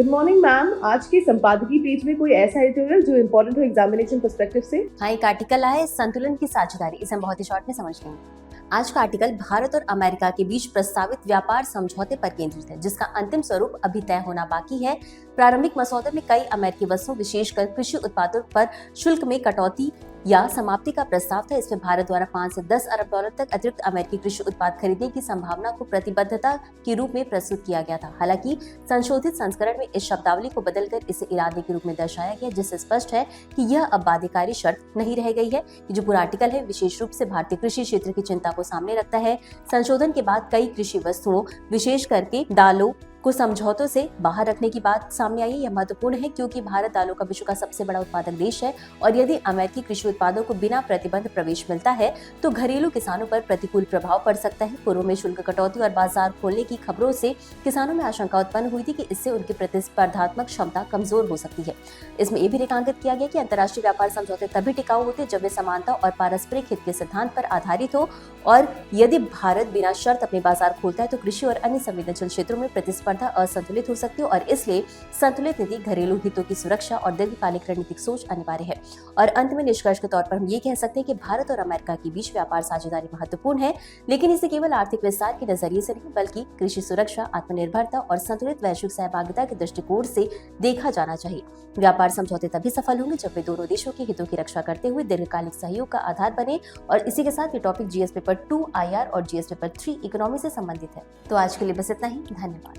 Good morning ma'am. आज के संपादकीय पेज में कोई ऐसा एडिटोरियल जो इम्पोर्टेंट हो एग्जामिनेशन पर्सपेक्टिव से? हाँ, एक आर्टिकल आया है संतुलन की साझेदारी। इसे हम बहुत ही शॉर्ट में समझ लेंगे। आज का आर्टिकल भारत और अमेरिका के बीच प्रस्तावित व्यापार समझौते पर केंद्रित है, जिसका अंतिम स्वरूप अभी तय होना बाकी है। प्रारंभिक मसौदे में कई अमेरिकी वस्तुओं, विशेषकर कृषि उत्पादों पर शुल्क में कटौती या समाप्ति का प्रस्ताव था। इसमें भारत द्वारा 5 से 10 अरब डॉलर तक अतिरिक्त अमेरिकी कृषि उत्पाद खरीदने की संभावना को प्रतिबद्धता के रूप में प्रस्तुत किया गया था। हालांकि संशोधित संस्करण में इस शब्दावली को बदलकर इसे इरादे के रूप में दर्शाया गया, जिससे स्पष्ट है कि यह अब बाध्यकारी शर्त नहीं रह गई है। जो पूरा आर्टिकल है विशेष रूप से भारतीय कृषि क्षेत्र की चिंता को सामने रखता है। संशोधन के बाद कई कृषि वस्तुओं, विशेष करके दालों को समझौतों से बाहर रखने की बात सामने आई है। यह महत्वपूर्ण है क्योंकि भारत दालों का विश्व का सबसे बड़ा उत्पादक देश है और यदि अमेरिकी कृषि उत्पादों को बिना प्रतिबंध प्रवेश मिलता है तो घरेलू किसानों पर प्रतिकूल प्रभाव पड़ सकता है। पूर्व में शुल्क कटौती और बाजार खोलने की खबरों से किसानों में आशंका उत्पन्न हुई थी कि इससे उनकी प्रतिस्पर्धात्मक क्षमता कमजोर हो सकती है। इसमें यह भी रेखांकित किया गया कि अंतर्राष्ट्रीय व्यापार समझौते तभी टिकाऊ होते जब वे समानता और पारस्परिक हित के सिद्धांत पर आधारित हो, और यदि भारत बिना शर्त अपने बाजार खोलता है तो कृषि और अन्य संवेदनशील क्षेत्रों में प्रतिस्पर्धा असंतुलित हो सकती है और इसलिए संतुलित नीति, घरेलू हितों की सुरक्षा और दीर्घकालिक रणनीतिक सोच अनिवार्य है। और अंत में निष्कर्ष के तौर पर हम ये कह सकते हैं कि भारत और अमेरिका के बीच व्यापार साझेदारी महत्वपूर्ण है, लेकिन इसे केवल आर्थिक विस्तार के नजरिए से नहीं बल्कि कृषि सुरक्षा, आत्मनिर्भरता और संतुलित वैश्विक सहभागिता के दृष्टिकोण से देखा जाना चाहिए। व्यापार समझौते तभी सफल होंगे जब वे दोनों देशों के हितों की रक्षा करते हुए दीर्घकालिक सहयोग का आधार बने। और इसी के साथ ये टॉपिक जीएस पेपर 2 IR और जीएस पेपर 3 इकोनॉमी से संबंधित है। तो आज के लिए बस इतना ही। धन्यवाद।